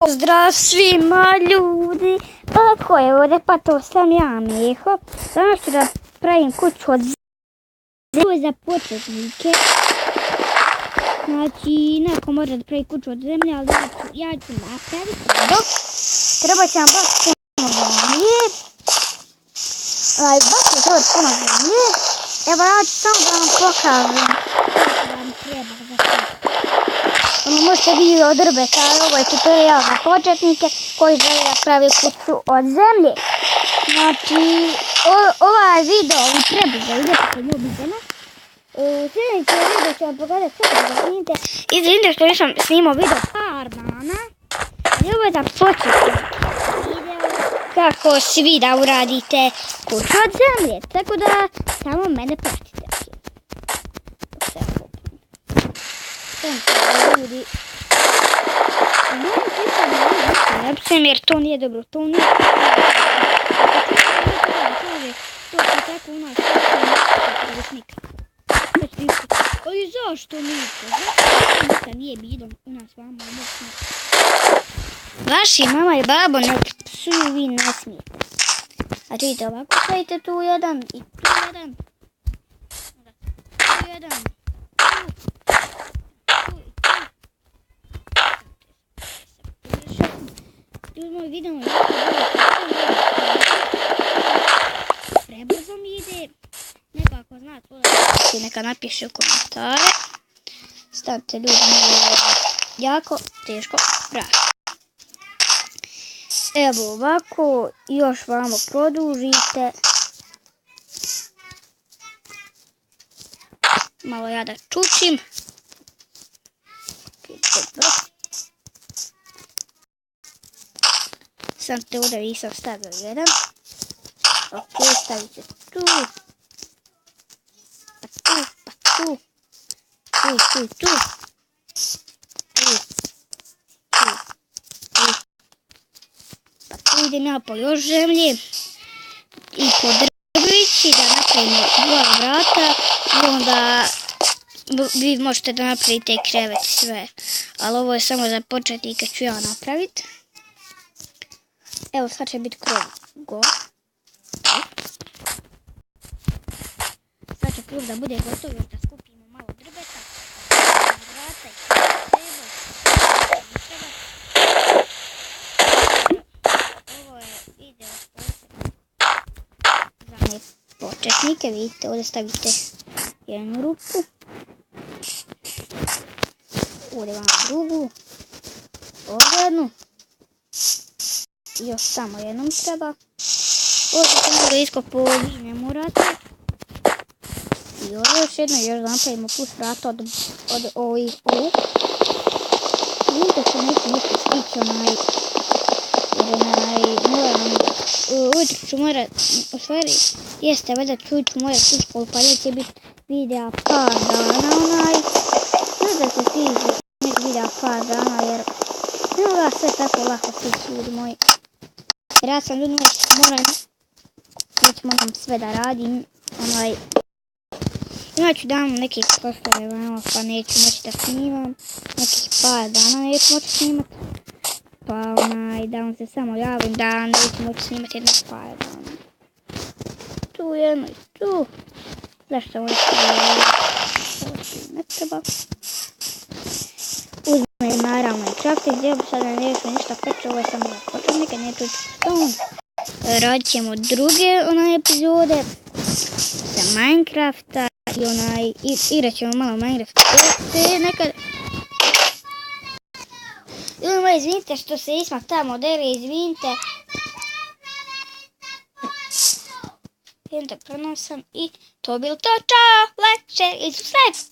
Pozdrav svima ljudi, pa ko je ovdje, pa to sam ja Meho. Danas ću da pravim kuću od zemlje za početnike. Znači, neko može da pravi kuću od zemlje, ali ja ću napraviti. Treba će nam baš puno zemlje. Baš će to puno zemlje. Evo ja ću samo da vam pokažem kako vam treba za to. Možete vidjeti od drveta, ovo je tutorial za početnike koji žele da pravi kuću od zemlje. Znači, ovaj video vi prebrzo idete kod mobitela. Sljedeći video ću vam pokazati kako da snimite. Izvinite što nisam snimao video par dana. Ali ovo je za početnike video kako svi da uradite kuću od zemlje. Tako da samo mene pratite. Ljudi, jer to nije dobro, to nije to je tako u nas ali zašto nije bilo u nas vama vaši mama i babo ne psuju, vi ne smijete. A vidite ovako, stavite tu jedan i tu jedan, tu jedan, moj video prebrzo mi ide. Neko ako zna to neka napiše u komentare. Stavite ljudi, jako teško pravi. Evo ovako, još vamo produžite. Malo ja da čučim. Sam te ovdje nisam stavio jedan. Ok, stavite tu. Pa tu, pa tu. Tu. Tu. Pa tu idem ja po još zemlje. I po drvići da napravimo dva vrata. I onda vi možete da napravite krevet sve. Ali ovo je samo za početnike ću ja napraviti. Evo sad će biti krov. Sad će krov da bude gotovo da skupimo malo drveta. Vrata i ovo je video za početnike. Vidite, ovdje stavite jednu rupu. Ovdje vam drugu. Ovdje jednu. Još samo jednom treba. Ovdje ćemo da iskopu ne morate. I ovdje još jedno, još da napravimo plus vrata od ovih. Vidite što neću ništa stići ujutro ću morat, u stvari jeste valjda ću morat u školu pa neće biti videa par dana ne da se stiže neki videa par dana jer ne mogu sve tako lako stići ljudi moji. Jer ja sam ljudi moram sve da radim, imat ću dan nekih prostore pa neću moći da snimam, nekih par dana neću moći snimat, pa da vam se samo javim da neću moći snimat jedno par dana. Tu jedno i tu, zašto ovo ne treba. Uzmem naravno i čaftik, gdje bi sada neću ništa peći, ovo je samo za početnike, neću stone. Radit ćemo druge epizode sa Minecrafta i igrat ćemo malo Minecraft. Ljudi moji, izvinite što se ismak tamo dere, izvinite. Idem da prenosam i to bilo to, čao, like, share i subscribe.